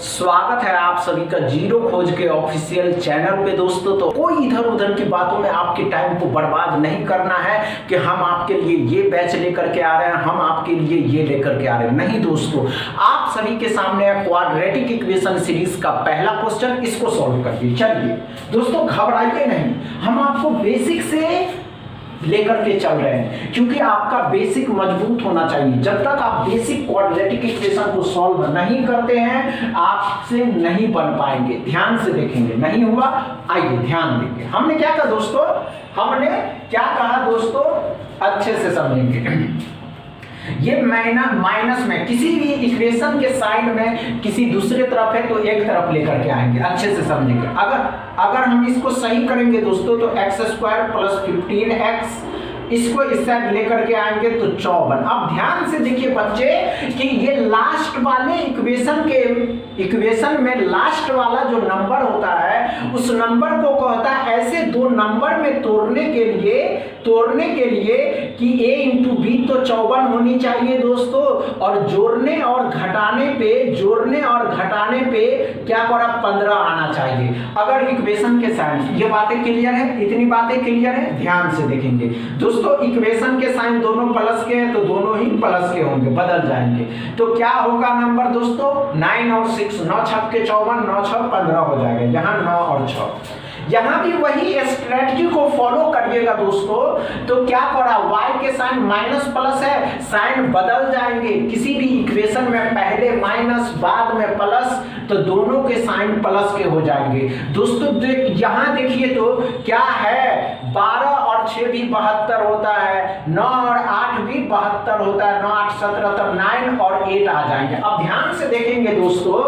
स्वागत है आप सभी का जीरो खोज के ऑफिशियल चैनल पे दोस्तों। तो कोई इधर उधर की बातों में आपके टाइम को बर्बाद नहीं करना है कि हम आपके लिए ये बैच लेकर के आ रहे हैं, हम आपके लिए ये लेकर के आ रहे हैं। नहीं दोस्तों, आप सभी के सामने है क्वाड्रेटिक इक्वेशन सीरीज का पहला क्वेश्चन, इसको सॉल्व करिए। चलिए दोस्तों, घबराइए नहीं, हम आपको बेसिक से लेकर के चल रहे हैं क्योंकि आपका बेसिक मजबूत होना चाहिए। जब तक आप बेसिक क्वाड्रेटिक इक्वेशन को सॉल्व नहीं करते हैं आपसे नहीं बन पाएंगे। ध्यान से देखेंगे, नहीं हुआ, आइए ध्यान देंगे। हमने क्या कहा दोस्तों, अच्छे से समझेंगे। ये माइनस में किसी भी इक्वेशन के साइड में किसी दूसरे तरफ है तो एक तरफ लेकर के आएंगे। अच्छे से समझेंगे। अगर हम इसको सही करेंगे दोस्तों तो x² + 15x, इसको इस साइड लेकर के आएंगे तो 54। अब ध्यान से देखिए बच्चे कि ये लास्ट वाले इक्वेशन में लास्ट वाला जो नंबर होता है उस नंबर को कहता है ऐसे दो नंबर में तोड़ने के लिए कि a × b तो 54 होनी चाहिए दोस्तों, और जोड़ने और घटाने पे क्या करा 15 आना चाहिए। अगर इक्वेशन के साइन, ये बातें क्लियर है, इतनी बातें क्लियर है, ध्यान से देखेंगे दोस्तों। इक्वेशन के साइन दोनों प्लस के हैं तो दोनों ही प्लस के होंगे, बदल जाएंगे। तो क्या होगा नंबर दोस्तों, 9 और 6, 9 × 6 = 54, 9 × 6 = 15 हो जाएगा। यहाँ 9 और 6, यहाँ भी वही स्ट्रेटजी को फॉलो करिएगा दोस्तों। तो क्या करा, y के साइन माइनस प्लस है, साइन बदल जाएंगे। किसी भी इक्वेशन में पहले माइनस बाद में प्लस, तो दोनों के साइन प्लस के हो जाएंगे दोस्तों। यहाँ देखिए तो क्या है, 12 और 6 भी 72 होता है, 9 और 8 भी 72 होता है, 9 8 17, तब 9 और 8 आ जाएंगे। अब ध्यान से देखेंगे दोस्तों,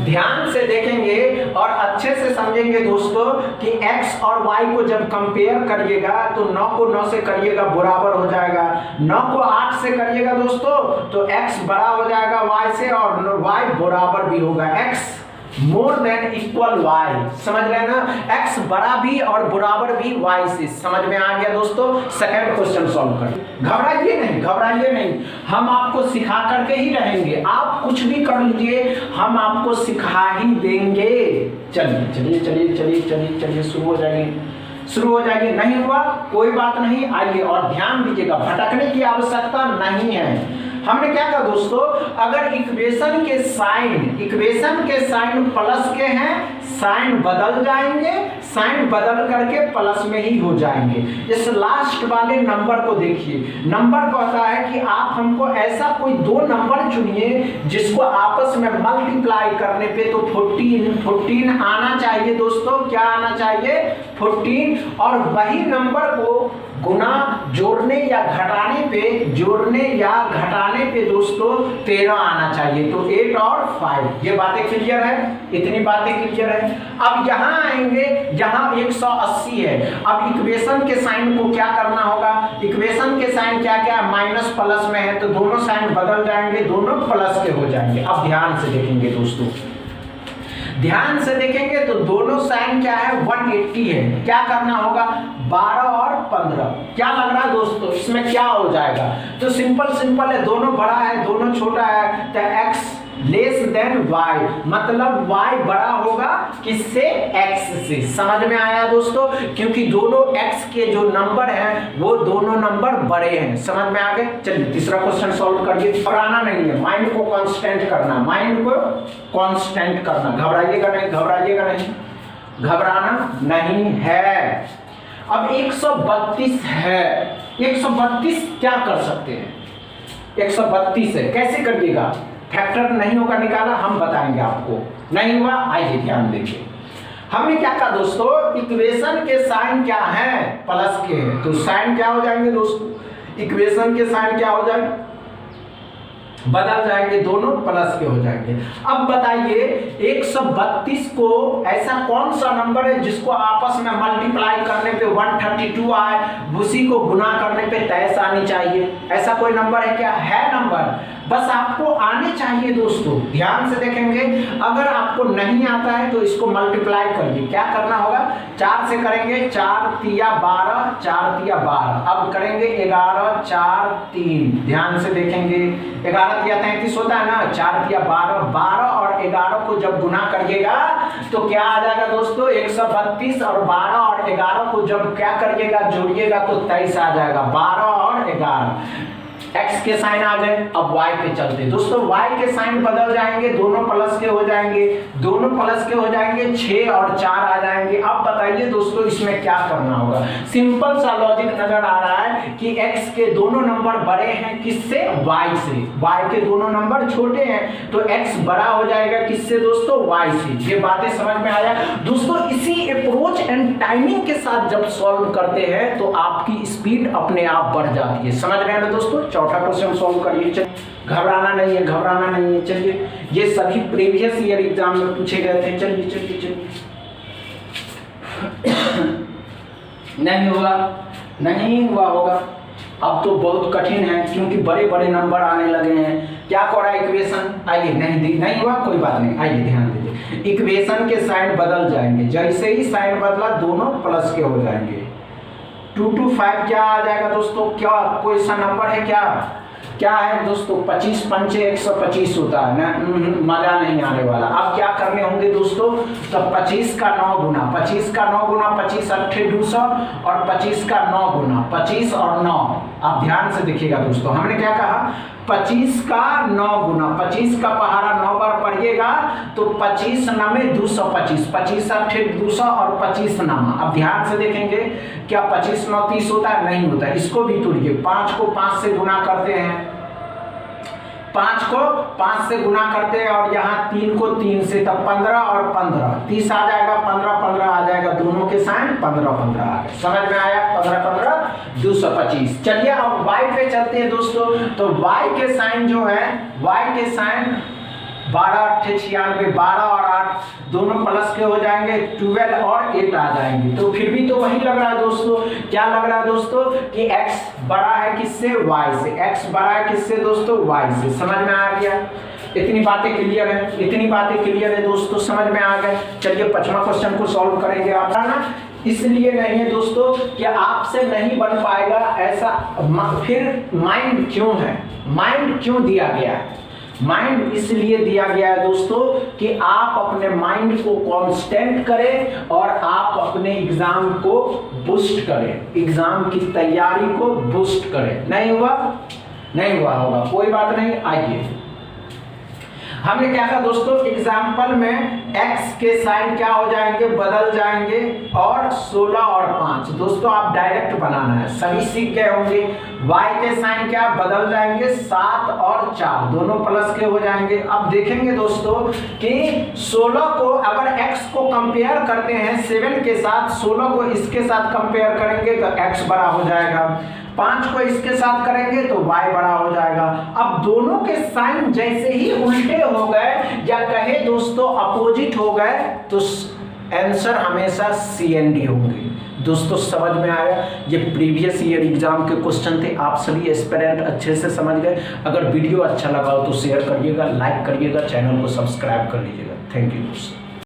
ध्यान से देखेंगे और अच्छे से समझेंगे दोस्तों कि x और y को जब कंपेयर करिएगा तो 9 को 9 से करिएगा बराबर हो जाएगा, 9 को 8 से करिएगा दोस्तों तो x बड़ा हो जाएगा y से, और y बराबर भी होगा x > y। समझ रहे हैं ना, x बड़ा भी और बराबर भी y से। समझ में आ गया दोस्तों। सेकंड क्वेश्चन सॉल्व करें। घबराइए नहीं, हम आपको सिखा करके ही रहेंगे। आप कुछ भी कर लीजिए, हम आपको सिखा ही देंगे। चलिए शुरू हो जाएगी। नहीं हुआ कोई बात नहीं, आइए और ध्यान दीजिएगा, भटकने की आवश्यकता नहीं है। हमने क्या कहा दोस्तों, अगर इक्वेशन के साइन प्लस के हैं, साइन बदल जाएंगे, साइन बदल करके प्लस में ही हो जाएंगे। इस लास्ट वाले नंबर को देखिए, नंबर कहता है कि आप हमको ऐसा कोई दो नंबर चुनिए जिसको आपस में मल्टीप्लाई करने पे तो 14 आना चाहिए दोस्तों। क्या आना चाहिए, 14, और वही नंबर को गुना जोड़ने या घटाने पे दोस्तों 13 आना चाहिए। तो 8 और 5, ये बातें क्लियर है, इतनी बातें क्लियर है। अब यहाँ आएंगे, यहाँ 180 है। अब इक्वेशन के साइन को क्या करना होगा, इक्वेशन के साइन क्या है, माइनस प्लस में है तो दोनों साइन बदल जाएंगे, दोनों प्लस के हो जाएंगे। अब ध्यान से देखेंगे दोस्तों, ध्यान से देखेंगे तो दोनों साइन क्या है, 180 है। क्या करना होगा, 12 और 15। क्या लग रहा है दोस्तों, इसमें क्या हो जाएगा, तो सिंपल है, दोनों बड़ा है दोनों छोटा है, तो x y, मतलब y बड़ा होगा किससे, x से। समझ में आया दोस्तों, क्योंकि दोनों x के जो नंबर हैं वो दोनों नंबर बड़े हैं। समझ में आ गए। चलिए तीसरा क्वेश्चन सॉल्व करिए। घबराना नहीं है, माइंड को कांस्टेंट करना, घबराना नहीं है। अब 132 है, 132 क्या कर सकते हैं, 132 है, कैसे करिएगा, फैक्टर नहीं होगा निकाला, हम बताएंगे आपको। नहीं हुआ, आइए ध्यान देखिए। हमने क्या कहा दोस्तों, इक्वेशन के साइन क्या है, प्लस के हैं, तो साइन क्या हो जाएंगे दोस्तों, इक्वेशन के साइन क्या हो जाएंगे, बदल जाएंगे, दोनों प्लस के हो जाएंगे। अब बताइए 132 को ऐसा कौन सा नंबर है जिसको आपस में मल्टीप्लाई करने पे 132 आए, उसी को गुना करने पे 23 आनी चाहिए। ऐसा कोई नंबर है क्या, है नंबर, बस आपको आने चाहिए दोस्तों। ध्यान से देखेंगे, अगर आपको नहीं आता है तो इसको मल्टीप्लाई करिए। क्या करना होगा, 4 से करेंगे, 4 तिया 12, 4 तिया 12। अब करेंगे 11 4 3। ध्यान से देखेंगे, 11 तिया 33 होता है ना, 4 तिया 12, 12 11 को जब गुना करिएगा तो क्या आ जाएगा दोस्तों 132, और 12 और 11 को जब क्या करिएगा जोड़िएगा तो 23 आ जाएगा। 12 और 11 x के साइन आ गए। अब y पे चलते दोस्तों, y के साइन बदल जाएंगे, दोनों प्लस के हो जाएंगे, दोनों प्लस के हो जाएंगे, 6 और 4 आ जाएंगे। अब बताइए दोस्तों इसमें क्या करना होगा। सिंपल सा लॉजिक नजर आ रहा है कि x के दोनों नंबर बड़े हैं किससे, y से, y के दोनों नंबर छोटे हैं तो x बड़ा हो जाएगा किससे दोस्तों, y से। ये बातें समझ में आया दोस्तों। इसी अप्रोच एंड टाइमिंग के साथ जब सॉल्व करते हैं तो आपकी स्पीड अपने आप बढ़ जाती है। समझ रहे हैं ना दोस्तों। चौथा क्वेश्चन सॉल्व करिए। घबराना नहीं है, घबराना नहीं है। चलिए, ये सभी प्रीवियस ईयर एग्जाम में पूछे गए थे। चलिए चलिए चलिए। नहीं हुआ, नहीं हुआ होगा। अब तो बहुत कठिन है क्योंकि बड़े बड़े नंबर आने लगे हैं। क्या कर रहा है इक्वेशन, आइए नहीं हुआ, कोई बात नहीं, आइए ध्यान दीजिए। इक्वेशन के साइन बदल जाएंगे, जैसे ही साइन बदला दोनों प्लस के हो जाएंगे। 2 to 5 क्या आ जाएगा दोस्तों, क्या कोई सा नंबर है, क्या है दोस्तों, 25 पंचे 125 होता है ना, मजा नहीं आने वाला। अब क्या करने होंगे दोस्तों, तो 25 का 9 गुना, 25 का 9 गुना, 25 अट्ठे 200 और 25 का 9 गुना, 25 और 9। आप ध्यान से देखिएगा दोस्तों, हमने क्या कहा, 25 का 9 गुना, 25 का पहाड़ा 9 बार पढ़िएगा तो 25 9 में 225, 25 अट्ठे 200 और 25 9। अब ध्यान से देखेंगे, क्या 25 9 30 होता है, नहीं होता। इसको भी तोड़िए, 5 को 5 से गुना करते हैं, 5 को 5 से गुना करते हैं और यहाँ 3 को 3 से, तब 15 और 15 30 आ जाएगा, 15 15 आ जाएगा, दोनों के साइन 15 15 आ गए। समझ में आया, 15 15 225। चलिए अब y पे चलते हैं दोस्तों। तो y के साइन जो है, y के साइन 12 अट्ठे 96, 12 और 8 दोनों प्लस के हो जाएंगे, 12 और 8 आ जाएंगे। तो फिर भी तो वही लग रहा है दोस्तों, क्या लग रहा है दोस्तों कि x बड़ा है किससे, y से, x बड़ा है किससे दोस्तों, y से। समझ में आ गया, इतनी बातें क्लियर है, इतनी बातें क्लियर है दोस्तों, समझ में आ गए। चलिए 5वां क्वेश्चन को सॉल्व करेंगे। आप ना इसलिए नहीं है दोस्तों कि आपसे नहीं बन पाएगा ऐसा, फिर माइंड क्यों है, माइंड क्यों दिया गया है, माइंड इसलिए दिया गया है दोस्तों कि आप अपने माइंड को कांस्टेंट करें और आप अपने एग्जाम को बूस्ट करें, एग्जाम की तैयारी को बूस्ट करें। नहीं हुआ, नहीं हुआ होगा, कोई बात नहीं। आइए, हमने क्या कहा दोस्तों, एग्जाम्पल में x के साइन क्या हो जाएंगे, बदल जाएंगे, और 16 और 5 दोस्तों आप डायरेक्ट बनाना है, सभी सीख गए होंगे। y के साइन क्या बदल जाएंगे, 7 और 4 दोनों प्लस के हो जाएंगे। अब देखेंगे दोस्तों कि 16 को अगर x को कंपेयर करते हैं 7 के साथ, 16 को इसके साथ कंपेयर करेंगे तो x बड़ा हो जाएगा, 5 को इसके साथ करेंगे तो y बड़ा हो जाएगा। अब दोनों के साइन जैसे ही उल्टे हो गए या कहे दोस्तों अपोजिट हो गए तो आंसर हमेशा CND होंगे। दोस्तों समझ में आया, ये प्रीवियस ईयर एग्जाम के क्वेश्चन थे, आप सभी एस्पिरेंट अच्छे से समझ गए। अगर वीडियो अच्छा लगा हो तो शेयर करिएगा, लाइक करिएगा, चैनल को सब्सक्राइब कर लीजिएगा। थैंक यू दोस्तों।